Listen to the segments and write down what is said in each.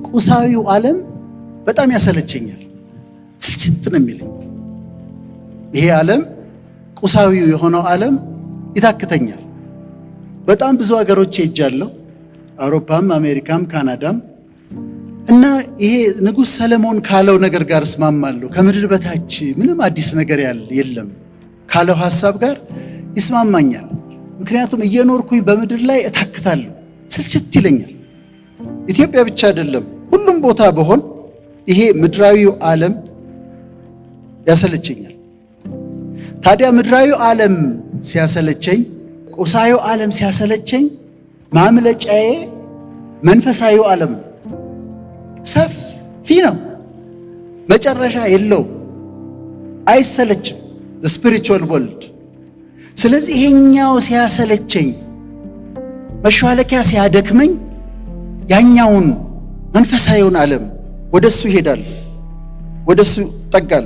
ቁሳዊው ዓለም በጣም ያሰለቸኛል፣ ስልችት ነው የሚለኝ። ይሄ ዓለም ቁሳዊው የሆነው ዓለም ይታክተኛል። በጣም ብዙ ሀገሮች ሄጃለሁ፣ አውሮፓም፣ አሜሪካም፣ ካናዳም እና ይሄ ንጉሥ ሰለሞን ካለው ነገር ጋር እስማማለሁ። ከምድር በታች ምንም አዲስ ነገር የለም ካለው ሐሳብ ጋር ይስማማኛል። ምክንያቱም እየኖርኩኝ በምድር ላይ እታክታለሁ፣ ስልችት ይለኛል። ኢትዮጵያ ብቻ አይደለም፣ ሁሉም ቦታ በሆን ይሄ ምድራዊው ዓለም ያሰለቸኛል። ታዲያ ምድራዊው ዓለም ሲያሰለቸኝ፣ ቁሳዊው ዓለም ሲያሰለቸኝ፣ ማምለጫዬ መንፈሳዊው ዓለም ነው። ሰፊ ነው፣ መጨረሻ የለውም፣ አይሰለችም። ስፒሪቹዋል ወርልድ። ስለዚህ ይሄኛው ሲያሰለቸኝ፣ መሿለኪያ ሲያደክመኝ፣ ያኛውን መንፈሳዊውን ዓለም ወደሱ ይሄዳል፣ ወደሱ ጠጋል።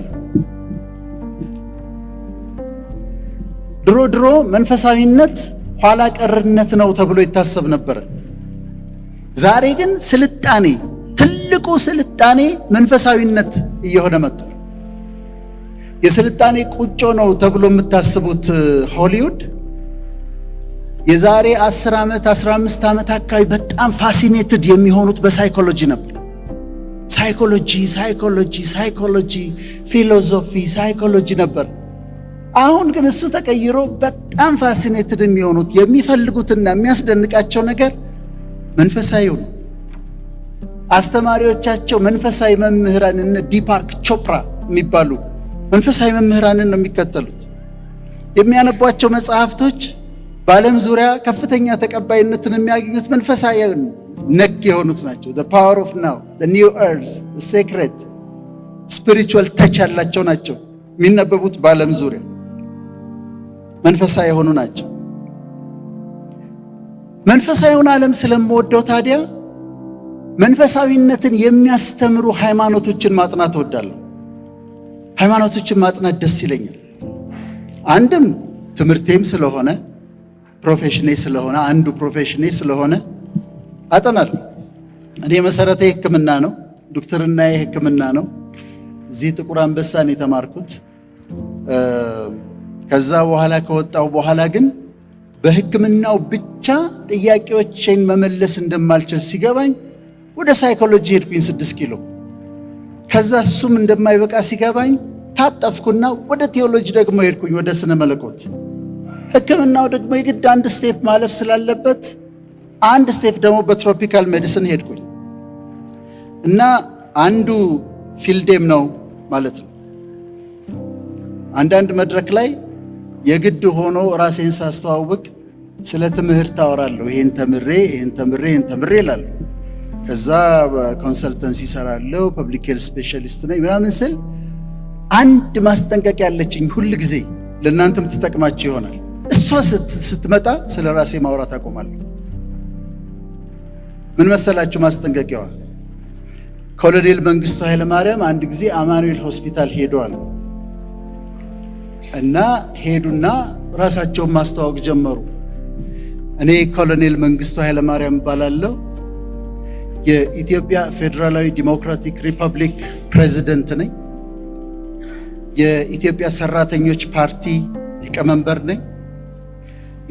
ድሮ መንፈሳዊነት ኋላ ቀርነት ነው ተብሎ ይታሰብ ነበር። ዛሬ ግን ስልጣኔ፣ ትልቁ ስልጣኔ መንፈሳዊነት እየሆነ መጥቷል። የስልጣኔ ቁጮ ነው ተብሎ የምታስቡት ሆሊውድ የዛሬ 10 ዓመት 15 ዓመት አካባቢ በጣም ፋሲኔትድ የሚሆኑት በሳይኮሎጂ ነበር። ሳይኮሎጂ፣ ፊሎሶፊ፣ ሳይኮሎጂ ነበር። አሁን ግን እሱ ተቀይሮ በጣም ፋሲኔትድ የሚሆኑት የሚፈልጉትና የሚያስደንቃቸው ነገር መንፈሳዊው ነው። አስተማሪዎቻቸው መንፈሳዊ መምህራን እነ ዲፓክ ቾፕራ የሚባሉ መንፈሳዊ መምህራንን ነው የሚከተሉት። የሚያነቧቸው መጽሐፍቶች በዓለም ዙሪያ ከፍተኛ ተቀባይነትን የሚያገኙት መንፈሳዊ ነክ የሆኑት ናቸው። the power of now, the new earth, the secret, spiritual touch ያላቸው ናቸው የሚነበቡት። በዓለም ዙሪያ መንፈሳዊ የሆኑ ናቸው። መንፈሳዊውን ዓለም ስለምወደው ታዲያ መንፈሳዊነትን የሚያስተምሩ ሃይማኖቶችን ማጥናት እወዳለሁ። ሃይማኖቶችን ማጥናት ደስ ይለኛል። አንድም ትምህርቴም ስለሆነ ፕሮፌሽኔ ስለሆነ አንዱ ፕሮፌሽኔ ስለሆነ አጠናለሁ። እኔ መሰረቴ ሕክምና ነው፣ ዶክተርናዬ ሕክምና ነው። እዚህ ጥቁር አንበሳ ነው የተማርኩት። ከዛ በኋላ ከወጣው በኋላ ግን በሕክምናው ብቻ ጥያቄዎችን መመለስ እንደማልችል ሲገባኝ ወደ ሳይኮሎጂ ሄድኩኝ 6 ኪሎ። ከዛ እሱም እንደማይበቃ ሲገባኝ ታጠፍኩና ወደ ቴዎሎጂ ደግሞ ሄድኩኝ፣ ወደ ስነ መለኮት። ሕክምናው ደግሞ የግድ አንድ ስቴፕ ማለፍ ስላለበት አንድ ስቴፕ ደግሞ በትሮፒካል ሜዲሲን ሄድኩኝ እና አንዱ ፊልዴም ነው ማለት ነው። አንዳንድ መድረክ ላይ የግድ ሆኖ ራሴን ሳስተዋውቅ ስለ ትምህርት አወራለሁ። ይሄን ተምሬ እላለሁ። ከዛ በኮንሰልተንሲ እሰራለሁ፣ ፐብሊክ ሄልዝ ስፔሻሊስት ነኝ ምናምን ስል አንድ ማስጠንቀቂያ ያለችኝ ሁል ጊዜ ለእናንተም ትጠቅማችሁ ይሆናል። እሷ ስትመጣ ስለ ራሴ ማውራት አቆማለሁ። ምን መሰላችሁ ማስጠንቀቂያዋ? ኮሎኔል መንግስቱ ኃይለማርያም አንድ ጊዜ አማኑኤል ሆስፒታል ሄደዋል እና ሄዱና ራሳቸውን ማስተዋወቅ ጀመሩ። እኔ ኮሎኔል መንግስቱ ኃይለማርያም እባላለሁ፣ የኢትዮጵያ ፌዴራላዊ ዲሞክራቲክ ሪፐብሊክ ፕሬዝደንት ነኝ፣ የኢትዮጵያ ሰራተኞች ፓርቲ ሊቀመንበር ነኝ፣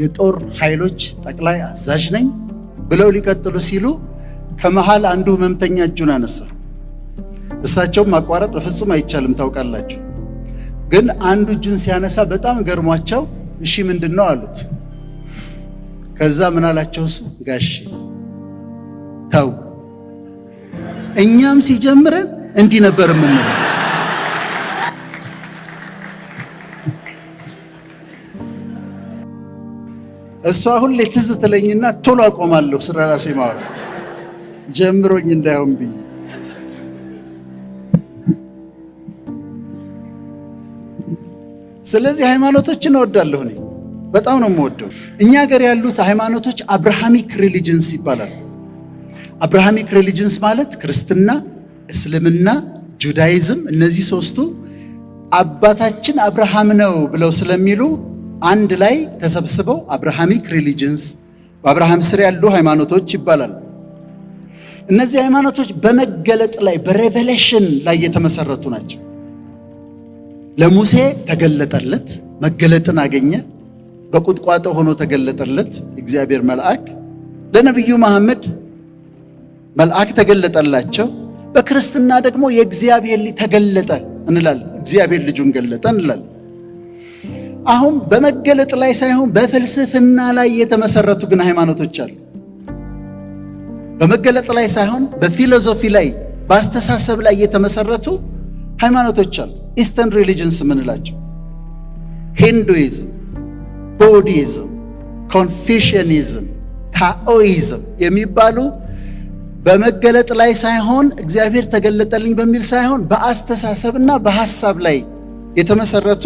የጦር ኃይሎች ጠቅላይ አዛዥ ነኝ ብለው ሊቀጥሉ ሲሉ ከመሃል አንዱ ህመምተኛ እጁን አነሳ። እሳቸውም ማቋረጥ በፍጹም አይቻልም ታውቃላችሁ። ግን አንዱ እጁን ሲያነሳ በጣም ገርሟቸው እሺ ምንድን ነው አሉት። ከዛ ምን አላቸው እሱ? ጋሼ ተው፣ እኛም ሲጀምረን እንዲህ ነበር የምንለው። እሷ ሁሌ ትዝ ትለኝና ቶሎ አቆማለሁ ስለ ራሴ ማውራት ጀምሮኝ እንዳይሆን ብዬ። ስለዚህ ሃይማኖቶችን እወዳለሁ፣ እኔ በጣም ነው የምወደው። እኛ ሀገር ያሉት ሃይማኖቶች አብርሃሚክ ሪሊጅንስ ይባላል። አብርሃሚክ ሪሊጅንስ ማለት ክርስትና፣ እስልምና፣ ጁዳይዝም፣ እነዚህ ሶስቱ አባታችን አብርሃም ነው ብለው ስለሚሉ አንድ ላይ ተሰብስበው አብርሃሚክ ሪሊጅንስ፣ በአብርሃም ስር ያሉ ሃይማኖቶች ይባላል። እነዚህ ሃይማኖቶች በመገለጥ ላይ በሬቨሌሽን ላይ የተመሰረቱ ናቸው። ለሙሴ ተገለጠለት፣ መገለጥን አገኘ። በቁጥቋጦ ሆኖ ተገለጠለት እግዚአብሔር መልአክ። ለነቢዩ መሐመድ መልአክ ተገለጠላቸው። በክርስትና ደግሞ የእግዚአብሔር ልጅ ተገለጠ እንላለን። እግዚአብሔር ልጁን ገለጠ እንላለን። አሁን በመገለጥ ላይ ሳይሆን በፍልስፍና ላይ የተመሰረቱ ግን ሃይማኖቶች አሉ። በመገለጥ ላይ ሳይሆን በፊሎሶፊ ላይ በአስተሳሰብ ላይ የተመሰረቱ ሃይማኖቶች አሉ። ኢስተርን ሪሊጅንስ ምንላቸው ሂንዱይዝም፣ ቡዲዝም፣ ኮንፊሽያኒዝም፣ ታኦይዝም የሚባሉ በመገለጥ ላይ ሳይሆን እግዚአብሔር ተገለጠልኝ በሚል ሳይሆን በአስተሳሰብና በሐሳብ ላይ የተመሰረቱ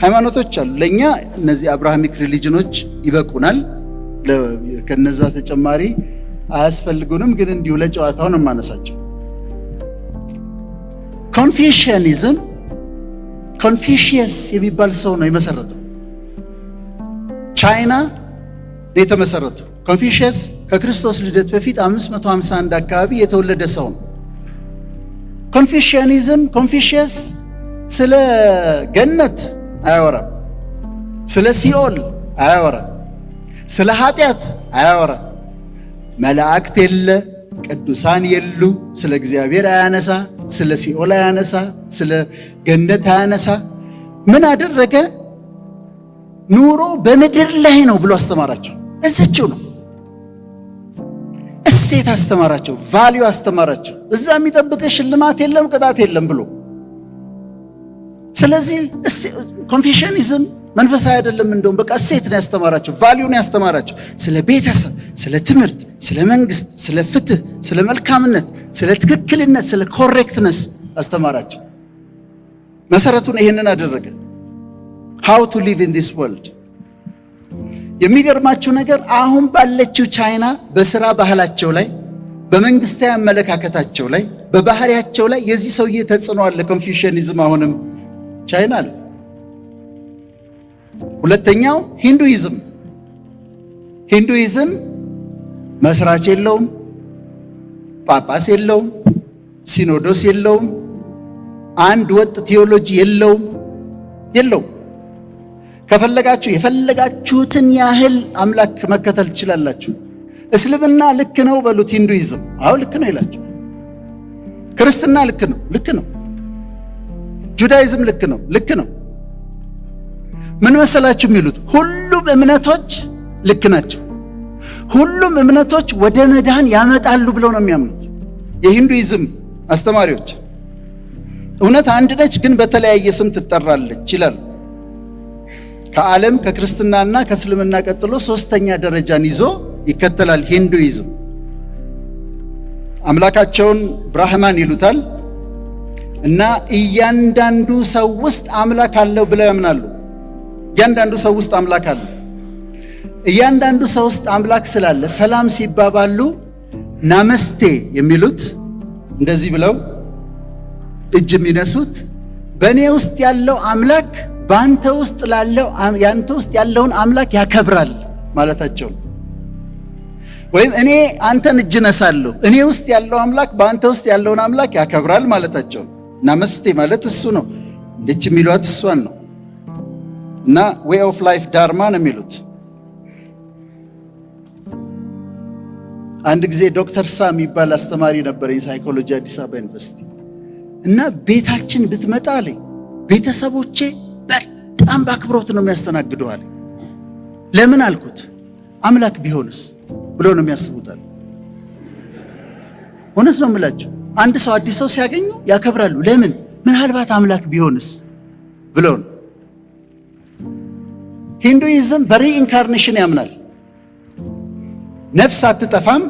ሃይማኖቶች አሉ። ለኛ እነዚህ አብርሃሚክ ሪሊጅኖች ይበቁናል። ከነዛ ተጨማሪ አያስፈልጉንም፣ ግን እንዲሁ ለጨዋታውን የማነሳቸው። ኮንፊሽያኒዝም ኮንፊሽየስ የሚባል ሰው ነው የመሰረተው። ቻይና የተመሰረተው ኮንፊሽየስ ከክርስቶስ ልደት በፊት 551 አካባቢ የተወለደ ሰው ነው። ኮንፊሽያኒዝም ኮንፊሽየስ ስለ ገነት አያወራም፣ ስለ ሲኦል አያወራም፣ ስለ ኃጢአት አያወራም። መላእክት የለ፣ ቅዱሳን የሉ፣ ስለ እግዚአብሔር አያነሳ፣ ስለ ሲኦል አያነሳ፣ ስለ ገነት አያነሳ። ምን አደረገ? ኑሮ በምድር ላይ ነው ብሎ አስተማራቸው። እዚችው ነው እሴት አስተማራቸው፣ ቫልዩ አስተማራቸው። እዛ የሚጠብቅ ሽልማት የለም ቅጣት የለም ብሎ። ስለዚህ ኮንፊሽያኒዝም መንፈሳዊ አይደለም፣ እንደውም በቃ እሴት ነው ያስተማራቸው፣ ቫልዩ ነው ያስተማራቸው። ስለ ቤተሰብ፣ ስለ ትምህርት፣ ስለ መንግስት፣ ስለ ፍትህ፣ ስለ መልካምነት፣ ስለ ትክክልነት፣ ስለ ኮሬክትነስ አስተማራቸው። መሰረቱን ይሄንን አደረገ። how to live in this world። የሚገርማችሁ ነገር አሁን ባለችው ቻይና በስራ ባህላቸው ላይ፣ በመንግስታዊ አመለካከታቸው ላይ፣ በባህሪያቸው ላይ የዚህ ሰውዬ ተጽዕኖ አለ። ኮንፊሽያኒዝም አሁንም ቻይና አለ። ሁለተኛው ሂንዱይዝም መስራች የለውም፣ ጳጳስ የለውም፣ ሲኖዶስ የለውም፣ አንድ ወጥ ቴዎሎጂ የለውም። ከፈለጋችሁ የፈለጋችሁትን ያህል አምላክ መከተል ትችላላችሁ። እስልምና ልክ ነው በሉት፣ ሂንዱይዝም አዎ ልክ ነው ይላችሁ። ክርስትና ልክ ነው፣ ጁዳይዝም ልክ ነው። ምን መሰላችሁ የሚሉት? ሁሉም እምነቶች ልክ ናቸው፣ ሁሉም እምነቶች ወደ መዳን ያመጣሉ ብለው ነው የሚያምኑት የሂንዱይዝም አስተማሪዎች። እውነት አንድ ነች፣ ግን በተለያየ ስም ትጠራለች ይላሉ። ከዓለም ከክርስትናና ከእስልምና ቀጥሎ ሶስተኛ ደረጃን ይዞ ይከተላል ሂንዱይዝም። አምላካቸውን ብራህማን ይሉታል እና እያንዳንዱ ሰው ውስጥ አምላክ አለው ብለው ያምናሉ። እያንዳንዱ ሰው ውስጥ አምላክ አለ። እያንዳንዱ ሰው ውስጥ አምላክ ስላለ ሰላም ሲባባሉ ናመስቴ የሚሉት እንደዚህ ብለው እጅ የሚነሱት በእኔ ውስጥ ያለው አምላክ በአንተ ውስጥ ላለው ያንተ ውስጥ ያለውን አምላክ ያከብራል ማለታቸው ነው። ወይም እኔ አንተን እጅ ነሳለሁ፣ እኔ ውስጥ ያለው አምላክ በአንተ ውስጥ ያለውን አምላክ ያከብራል ማለታቸው ነው። ናመስቴ ማለት እሱ ነው። እንደች የሚሏት እሷን ነው። እና ዌይ ኦፍ ላይፍ ዳርማ ነው የሚሉት። አንድ ጊዜ ዶክተር ሳ የሚባል አስተማሪ ነበረኝ ሳይኮሎጂ አዲስ አበባ ዩኒቨርሲቲ። እና ቤታችን ብትመጣ አለኝ ቤተሰቦቼ በጣም በአክብሮት ነው የሚያስተናግደው አለኝ። ለምን አልኩት፣ አምላክ ቢሆንስ ብሎ ነው የሚያስቡታል። እውነት ነው የምላቸው። አንድ ሰው አዲስ ሰው ሲያገኙ ያከብራሉ። ለምን? ምናልባት አምላክ ቢሆንስ ብለው ነው። ሂንዱይዝም በሪኢንካርኔሽን ያምናል። ነፍስ አትጠፋም።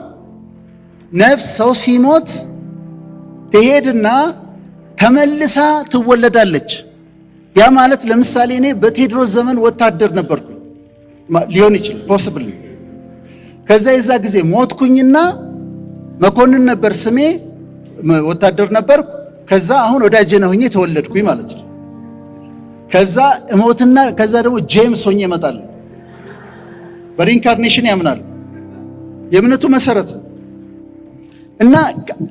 ነፍስ ሰው ሲሞት ትሄድና ተመልሳ ትወለዳለች። ያ ማለት ለምሳሌ እኔ በቴዎድሮስ ዘመን ወታደር ነበርኩ ሊሆን ይችላል ፖሲብል። ከዛ የዛ ጊዜ ሞትኩኝና መኮንን ነበር ስሜ፣ ወታደር ነበርኩ። ከዛ አሁን ወዳጄ ነው ሆኜ ተወለድኩኝ ማለት ነው። ከዛ እሞትና ከዛ ደግሞ ጄምስ ሆኜ እመጣለሁ። በሪኢንካርኔሽን ያምናል። የእምነቱ መሰረት ነው። እና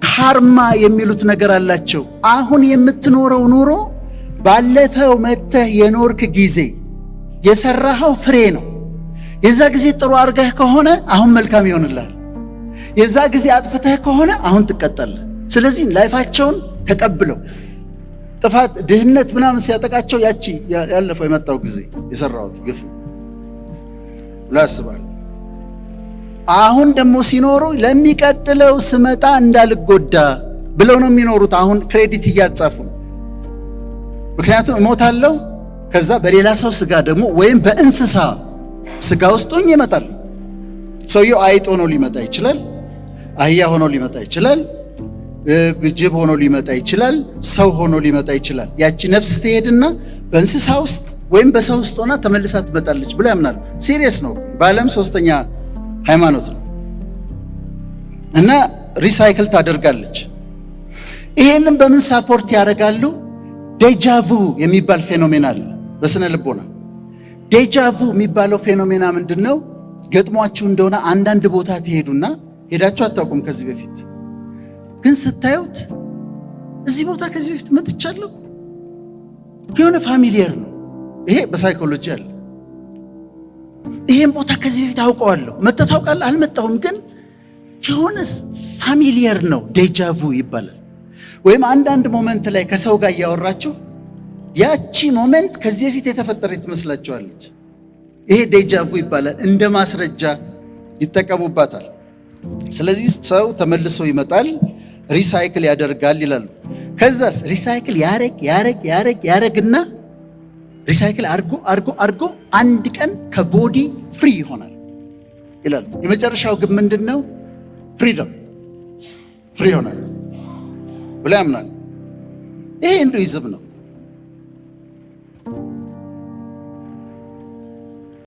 ካርማ የሚሉት ነገር አላቸው። አሁን የምትኖረው ኑሮ ባለፈው መተህ የኖርክ ጊዜ የሰራኸው ፍሬ ነው። የዛ ጊዜ ጥሩ አድርገህ ከሆነ አሁን መልካም ይሆንልሃል። የዛ ጊዜ አጥፍተህ ከሆነ አሁን ትቀጣለህ። ስለዚህ ላይፋቸውን ተቀብለው ጥፋት፣ ድህነት ምናምን ሲያጠቃቸው ያቺ ያለፈው የመጣው ጊዜ የሰራሁት ግፍ ነው ብለው ያስባሉ። አሁን ደግሞ ሲኖሩ ለሚቀጥለው ስመጣ እንዳልጎዳ ብለው ነው የሚኖሩት። አሁን ክሬዲት እያጻፉ ነው። ምክንያቱም እሞታለሁ፣ ከዛ በሌላ ሰው ስጋ ደግሞ ወይም በእንስሳ ስጋ ውስጥ ሆኜ እመጣለሁ። ሰውየው አይጥ ሆኖ ሊመጣ ይችላል፣ አህያ ሆኖ ሊመጣ ይችላል፣ ጅብ ሆኖ ሊመጣ ይችላል፣ ሰው ሆኖ ሊመጣ ይችላል። ያቺ ነፍስ ትሄድና በእንስሳ ውስጥ ወይም በሰው ውስጥ ሆና ተመልሳ ትመጣለች ብሎ ያምናሉ። ሲሪየስ ነው። በዓለም 3ኛ ሃይማኖት ነው እና ሪሳይክል ታደርጋለች። ይሄንን በምን ሳፖርት ያደርጋሉ? ዴጃvu የሚባል ፌኖሜና አለ በስነ ልቦና። ዴጃvu የሚባለው ፌኖሜና ምንድነው? ገጥሟችሁ እንደሆነ አንዳንድ ቦታ ትሄዱና ሄዳችሁ አታውቁም ከዚህ በፊት ግን ስታዩት እዚህ ቦታ ከዚህ በፊት መጥቻለሁ፣ የሆነ ፋሚሊየር ነው። ይሄ በሳይኮሎጂ አለ። ይሄን ቦታ ከዚህ በፊት አውቀዋለሁ። መጥተህ ታውቃለህ? አልመጣሁም፣ ግን የሆነ ፋሚሊየር ነው። ዴጃvu ይባላል። ወይም አንዳንድ ሞመንት ላይ ከሰው ጋር እያወራችሁ ያቺ ሞመንት ከዚህ በፊት የተፈጠረች ትመስላችኋለች። ይሄ ዴጃvu ይባላል። እንደ ማስረጃ ይጠቀሙባታል። ስለዚህ ሰው ተመልሶ ይመጣል፣ ሪሳይክል ያደርጋል ይላሉ። ከዛስ ሪሳይክል ያረግና ሪሳይክል አርጎ አንድ ቀን ከቦዲ ፍሪ ይሆናል ይላሉ። የመጨረሻው ግን ምንድነው? ፍሪደም፣ ፍሪ ይሆናል ብሎ ያምናል። ይሄ ሂንዱይዝም ነው።